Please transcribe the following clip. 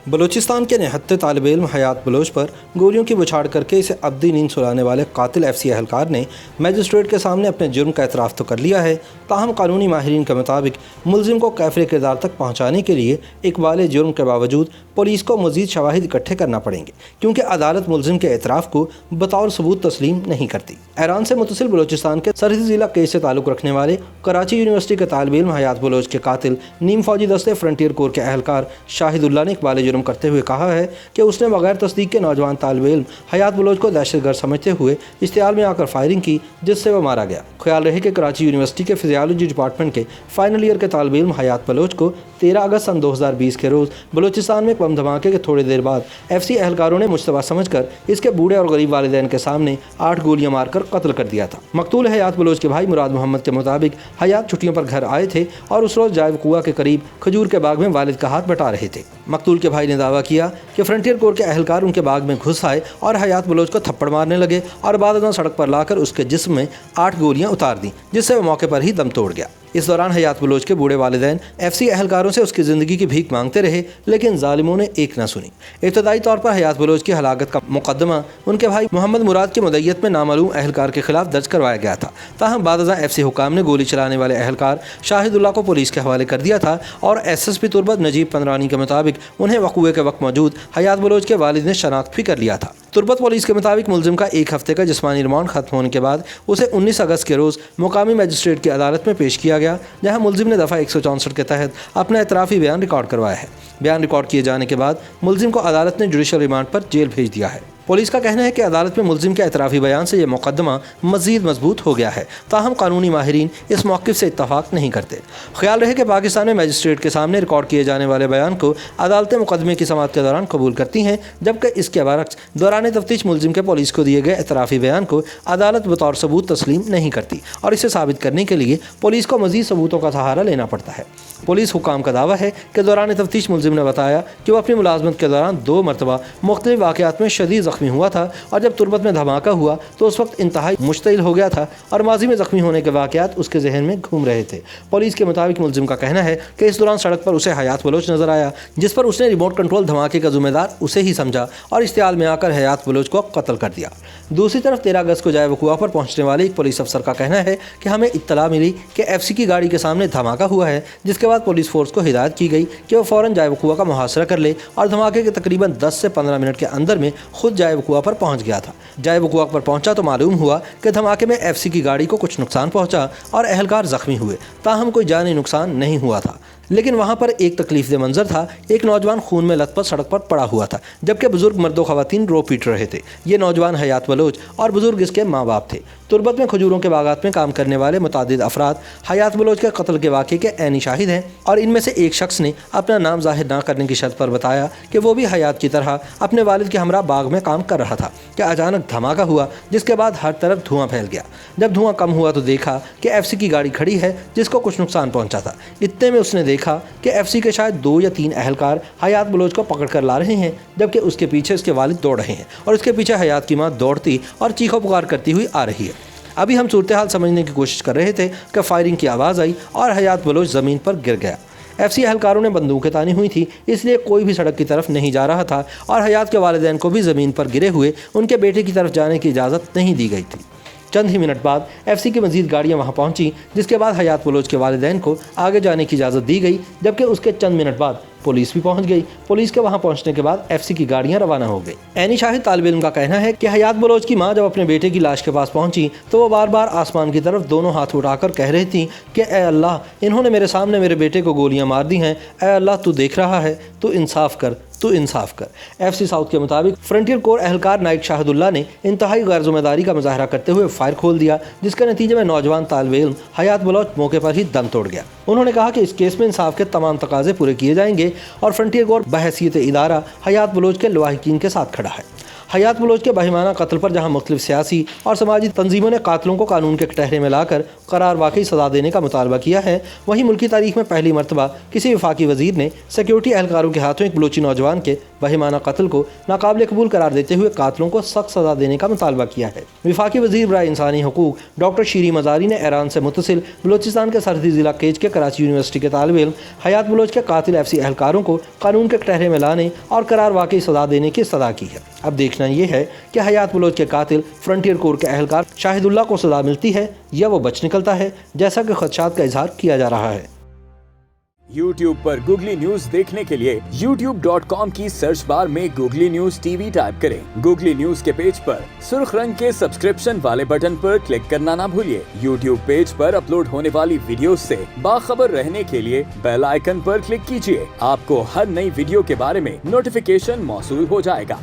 بلوچستان کے نہتے طالب علم حیات بلوچ پر گولیوں کی بچھاڑ کر کے اسے ابدی نیند سلانے والے قاتل ایف سی اہلکار نے میجسٹریٹ کے سامنے اپنے جرم کا اعتراف تو کر لیا ہے، تاہم قانونی ماہرین کے مطابق ملزم کو کیفر کردار تک پہنچانے کے لیے اقبال جرم کے باوجود پولیس کو مزید شواہد اکٹھے کرنا پڑیں گے، کیونکہ عدالت ملزم کے اعتراف کو بطور ثبوت تسلیم نہیں کرتی۔ ایران سے متصل بلوچستان کے سرحدی ضلع کیس سے تعلق رکھنے والے کراچی یونیورسٹی کے طالب علم حیات بلوچ کے قاتل نیم فوجی دستے فرنٹیئر کور کے اہلکار شاہد اللہ نے اقبال جرم کرتے ہوئے کہا ہے کہ اس نے بغیر تصدیق کے نوجوان طالب علم حیات بلوچ کو دہشت گرد سمجھتے ہوئے اشتعال میں آ کر فائرنگ کی، جس سے وہ مارا گیا۔ خیال رہے کہ کراچی یونیورسٹی کے فزیالوجی ڈپارٹمنٹ کے فائنل ایئر کے طالب علم حیات بلوچ کو 13 اگست سن 2020 کے روز بلوچستان میں بم دھماکے کے تھوڑی دیر بعد ایف سی اہلکاروں نے مشتبہ سمجھ کر اس کے بوڑھے اور غریب والدین کے سامنے 8 گولیاں مار کر قتل کر دیا تھا۔ مقتول حیات بلوچ کے بھائی مراد محمد کے مطابق حیات چھٹیوں پر گھر آئے تھے اور اس روز جائب کنواں کے قریب کھجور کے باغ میں والد کا ہاتھ بٹا رہے تھے۔ مقتول کے بھائی نے دعویٰ کیا کہ فرنٹیئر کور کے اہلکار ان کے باغ میں گھس آئے اور حیات بلوچ کو تھپڑ مارنے لگے اور بعد ازاں سڑک پر لا کر اس کے جسم میں 8 گولیاں اتار دیں، جس سے وہ موقع پر ہی دم توڑ گیا۔ اس دوران حیات بلوچ کے بوڑھے والدین ایف سی اہلکاروں سے اس کی زندگی کی بھیک مانگتے رہے، لیکن ظالموں نے ایک نہ سنی۔ ابتدائی طور پر حیات بلوچ کی ہلاکت کا مقدمہ ان کے بھائی محمد مراد کی مدعیت میں نامعلوم اہلکار کے خلاف درج کروایا گیا تھا، تاہم بعد ازاں ایف سی حکام نے گولی چلانے والے اہلکار شاہد اللہ کو پولیس کے حوالے کر دیا تھا اور ایس ایس پی تربت نجیب پندرانی کے مطابق انہیں وقوعے کے وقت موجود حیات بلوچ کے والد نے شناخت بھی کر لیا تھا۔ تربت پولیس کے مطابق ملزم کا 1 ہفتے کا جسمانی ریمانڈ ختم ہونے کے بعد اسے 19 اگست کے روز مقامی میجسٹریٹ کی عدالت میں پیش کیا گیا، جہاں ملزم نے دفعہ 164 کے تحت اپنا اعترافی بیان ریکارڈ کروایا ہے۔ بیان ریکارڈ کیے جانے کے بعد ملزم کو عدالت نے جوڈیشل ریمانڈ پر جیل بھیج دیا ہے۔ پولیس کا کہنا ہے کہ عدالت میں ملزم کے اعترافی بیان سے یہ مقدمہ مزید مضبوط ہو گیا ہے، تاہم قانونی ماہرین اس موقف سے اتفاق نہیں کرتے۔ خیال رہے کہ پاکستان میں میجسٹریٹ کے سامنے ریکارڈ کیے جانے والے بیان کو عدالتیں مقدمے کی سماعت کے دوران قبول کرتی ہیں، جبکہ اس کے برعکس دوران تفتیش ملزم کے پولیس کو دیے گئے اعترافی بیان کو عدالت بطور ثبوت تسلیم نہیں کرتی اور اسے ثابت کرنے کے لیے پولیس کو مزید ثبوتوں کا سہارا لینا پڑتا ہے۔ پولیس حکام کا دعویٰ ہے کہ دوران تفتیش ملزم نے بتایا کہ وہ اپنی ملازمت کے دوران 2 مرتبہ مختلف واقعات میں شدید زخمی ہوا تھا اور جب تربت میں دھماکہ ہوا تو اس وقت انتہائی مشتعل ہو گیا تھا اور ماضی میں زخمی ہونے کے واقعات اس کے ذہن میں گھوم رہے تھے۔ پولیس کے مطابق ملزم کا کہنا ہے کہ اس دوران سڑک پر اسے حیات بلوچ نظر آیا، جس پر اس نے ریموٹ کنٹرول دھماکے کا ذمہ دار اسے ہی سمجھا اور اشتعال میں آ کر حیات بلوچ کو قتل کر دیا۔ دوسری طرف 13 اگست کو جائے وقوع پر پہنچنے والے ایک پولیس افسر کا کہنا ہے کہ ہمیں اطلاع ملی کہ ایف سی کی گاڑی کے سامنے دھماکہ ہوا ہے، جس کے بعد پولیس فورس کو ہدایت کی گئی کہ وہ فوراً جائے وقوع کا محاصرہ کر لے اور دھماکے کے تقریباً 10 سے 15 منٹ کے اندر میں خود جائے وقوع پر پہنچ گیا تھا۔ جائے وقوع پر پہنچا تو معلوم ہوا کہ دھماکے میں ایف سی کی گاڑی کو کچھ نقصان پہنچا اور اہلکار زخمی ہوئے، تاہم کوئی جانی نقصان نہیں ہوا تھا۔ لیکن وہاں پر ایک تکلیف دہ منظر تھا، ایک نوجوان خون میں لت پت سڑک پر پڑا ہوا تھا، جبکہ بزرگ مرد و خواتین رو پیٹ رہے تھے۔ یہ نوجوان حیات بلوچ اور بزرگ اس کے ماں باپ تھے۔ تربت میں کھجوروں کے باغات میں کام کرنے والے متعدد افراد حیات بلوچ کے قتل کے واقعے کے عینی شاہد ہیں اور ان میں سے ایک شخص نے اپنا نام ظاہر نہ کرنے کی شرط پر بتایا کہ وہ بھی حیات کی طرح اپنے والد کے ہمراہ باغ میں کام کر رہا تھا کہ اچانک دھماکہ ہوا، جس کے بعد ہر طرف دھواں پھیل گیا۔ جب دھواں کم ہوا تو دیکھا کہ ایف سی کی گاڑی کھڑی ہے جس کو کچھ نقصان پہنچا تھا۔ اتنے میں اس نے دیکھا کہ ایف سی کے شاید 2 یا 3 اہلکار حیات بلوچ کو پکڑ کر لا رہے ہیں، جبکہ اس کے پیچھے اس کے والد دوڑ رہے ہیں اور اس کے پیچھے حیات کی ماں دوڑتی اور چیخو پکار کرتی ہوئی آ رہی ہے۔ ابھی ہم صورتحال سمجھنے کی کوشش کر رہے تھے کہ فائرنگ کی آواز آئی اور حیات بلوچ زمین پر گر گیا۔ ایف سی اہلکاروں نے بندوقیں تانی ہوئی تھی، اس لیے کوئی بھی سڑک کی طرف نہیں جا رہا تھا اور حیات کے والدین کو بھی زمین پر گرے ہوئے ان کے بیٹے کی طرف جانے کی اجازت نہیں دی گئی تھی۔ چند ہی منٹ بعد ایف سی کی مزید گاڑیاں وہاں پہنچیں، جس کے بعد حیات بلوچ کے والدین کو آگے جانے کی اجازت دی گئی، جبکہ اس کے چند منٹ بعد پولیس بھی پہنچ گئی۔ پولیس کے وہاں پہنچنے کے بعد ایف سی کی گاڑیاں روانہ ہو گئی۔ عینی شاہد طالب علم کا کہنا ہے کہ حیات بلوچ کی ماں جب اپنے بیٹے کی لاش کے پاس پہنچی تو وہ بار بار آسمان کی طرف دونوں ہاتھ اٹھا کر کہہ رہی تھیں کہ اے اللہ، انہوں نے میرے سامنے میرے بیٹے کو گولیاں مار دی ہیں، اے اللہ تو دیکھ رہا ہے، تو انصاف کر، تو انصاف کر۔ ایف سی ساؤتھ کے مطابق فرنٹیئر کور اہلکار نائک شاہد اللہ نے انتہائی غیر ذمہ داری کا مظاہرہ کرتے ہوئے فائر کھول دیا، جس کے نتیجے میں نوجوان طالب علم حیات بلوچ موقع پر ہی دم توڑ گیا۔ انہوں نے کہا کہ اس کیس میں انصاف کے تمام تقاضے پورے کیے جائیں گے اور فرنٹیئر کور بحیثیت ادارہ حیات بلوچ کے لواحقین کے ساتھ کھڑا ہے۔ حیات بلوچ کے باہمانہ قتل پر جہاں مختلف سیاسی اور سماجی تنظیموں نے قاتلوں کو قانون کے کٹہرے میں لا کر قرار واقعی سزا دینے کا مطالبہ کیا ہے، وہیں ملکی تاریخ میں پہلی مرتبہ کسی وفاقی وزیر نے سیکیورٹی اہلکاروں کے ہاتھوں ایک بلوچی نوجوان کے باہمانہ قتل کو ناقابل قبول قرار دیتے ہوئے قاتلوں کو سخت سزا دینے کا مطالبہ کیا ہے۔ وفاقی وزیر برائے انسانی حقوق ڈاکٹر شیریں مزاری نے ایران سے متصل بلوچستان کے سرحدی ضلع کیچ کے کراچی یونیورسٹی کے طالب علم حیات بلوچ کے قاتل FC اہلکاروں کو قانون کے کٹہرے میں لانے اور قرار واقعی سزا دینے کی استدعا کی ہے۔ اب دیکھنا یہ ہے کہ حیات بلوچ کے قاتل فرنٹیئر کور کے اہلکار شاہد اللہ کو سزا ملتی ہے یا وہ بچ نکلتا ہے، جیسا کہ خدشات کا اظہار کیا جا رہا ہے۔ YouTube پر گوگلی نیوز دیکھنے کے لیے youtube.com کی سرچ بار میں گوگلی نیوز TV ٹائپ کریں۔ گوگلی نیوز کے پیج پر سرخ رنگ کے سبسکرپشن والے بٹن پر کلک کرنا نہ بھولیے۔ YouTube پیج پر اپلوڈ ہونے والی ویڈیوز سے باخبر رہنے کے لیے بیل آئیکن پر کلک کیجیے۔ آپ کو ہر نئی ویڈیو کے بارے میں نوٹیفیکیشن موصول ہو جائے گا۔